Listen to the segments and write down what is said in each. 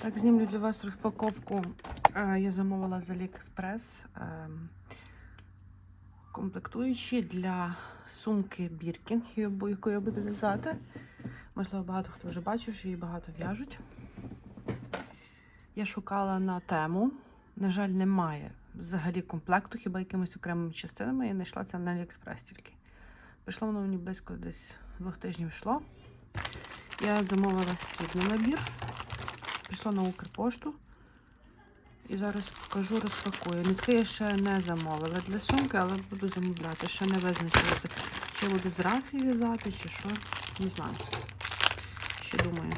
Так, знімлю для вас розпаковку. Я замовила з AliExpress комплектуючі для сумки Birkin, яку я буду в'язати. Можливо, багато хто вже бачив, що її багато в'яжуть. Я шукала на тему. На жаль, немає взагалі комплекту, хіба якимись окремими частинами. Я знайшла це на AliExpress тільки. Прийшло воно мені близько десь 2 тижнів йшло. Я замовила срібний набір. Пішла на Укрпошту. І зараз покажу, розпакую. Нитки я ще не замовила для сумки, але буду замовляти. Ще не визначилася, чи я буду з рафі в'язати, чи що. Не знаю. Ще думаю.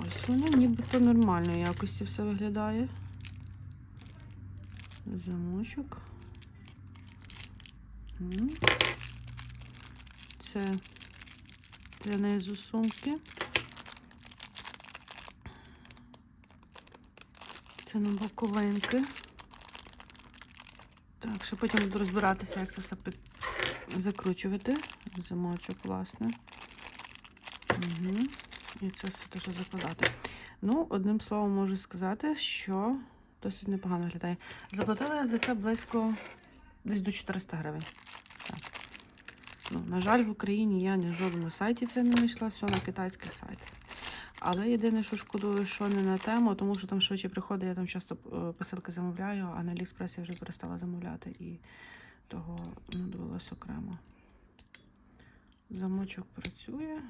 Ось воно нібито нормальної якості все виглядає. Замочок. Це для низу сумки. Це на боковинки. Так, ще потім буду розбиратися, як це все закручувати. Замочок, власне. І це все теж закладати. Ну, одним словом можу сказати, що досить непогано виглядає. Заплатила я за це близько десь до 400 гривень. Так. Ну, на жаль, в Україні я ні на жодному сайті це не знайшла, все на китайських сайтах. Але єдине, що шкодую, що не на тему, тому що там швидше приходить, я там часто посилки замовляю, а на AliExpress я вже перестала замовляти і того довелося окремо. Замочок працює.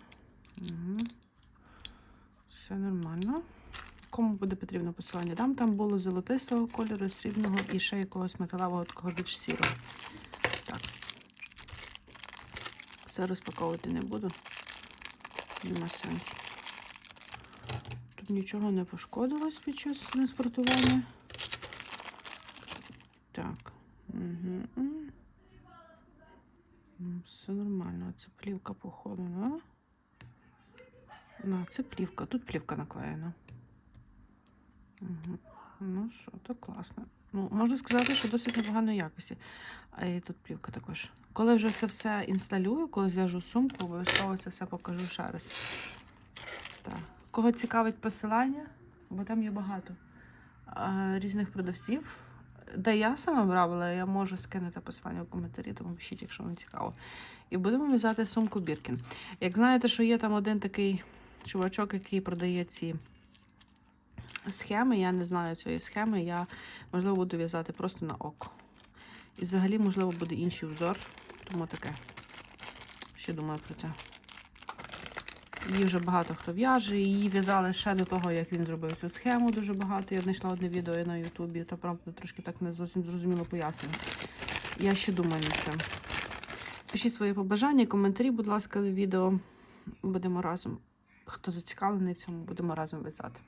Все нормально. Кому буде потрібно посилання? Там було золотистого кольору, срібного і ще якогось металевого, такого більш сірого. Так. Все розпаковувати не буду. Нема сенсу. Тут нічого не пошкодилось під час транспортування. Так. Все нормально. Це плівка, походу, да? Це плівка. Тут плівка наклеєна. Ну що, то класно. Ну, можу сказати, що досить непоганої якості. А і тут плівка також. Коли вже це все інсталюю, коли зв'яжу сумку, обов'язково це все покажу ще раз. Так. Кого цікавить посилання, бо там є багато різних продавців. Де я сама брала, я можу скинути посилання в коментарі, тому пишіть, якщо вам цікаво. І будемо в'язати сумку Birkin. Як знаєте, що є там один такий чувачок, який продає ці схеми, я не знаю цієї схеми, я, можливо, буду в'язати просто на око. І взагалі, можливо, буде інший узор, тому таке. Ще думаю про це. Її вже багато хто в'яже, її в'язали ще до того, як він зробив цю схему, дуже багато. Я знайшла одне відео на Ютубі, то, правда, трошки так не зовсім зрозуміло пояснення. Я ще думаю над цим. Пишіть свої побажання, коментарі, будь ласка, до відео. Будемо разом. Хто зацікавлений в цьому, будемо разом в'язати.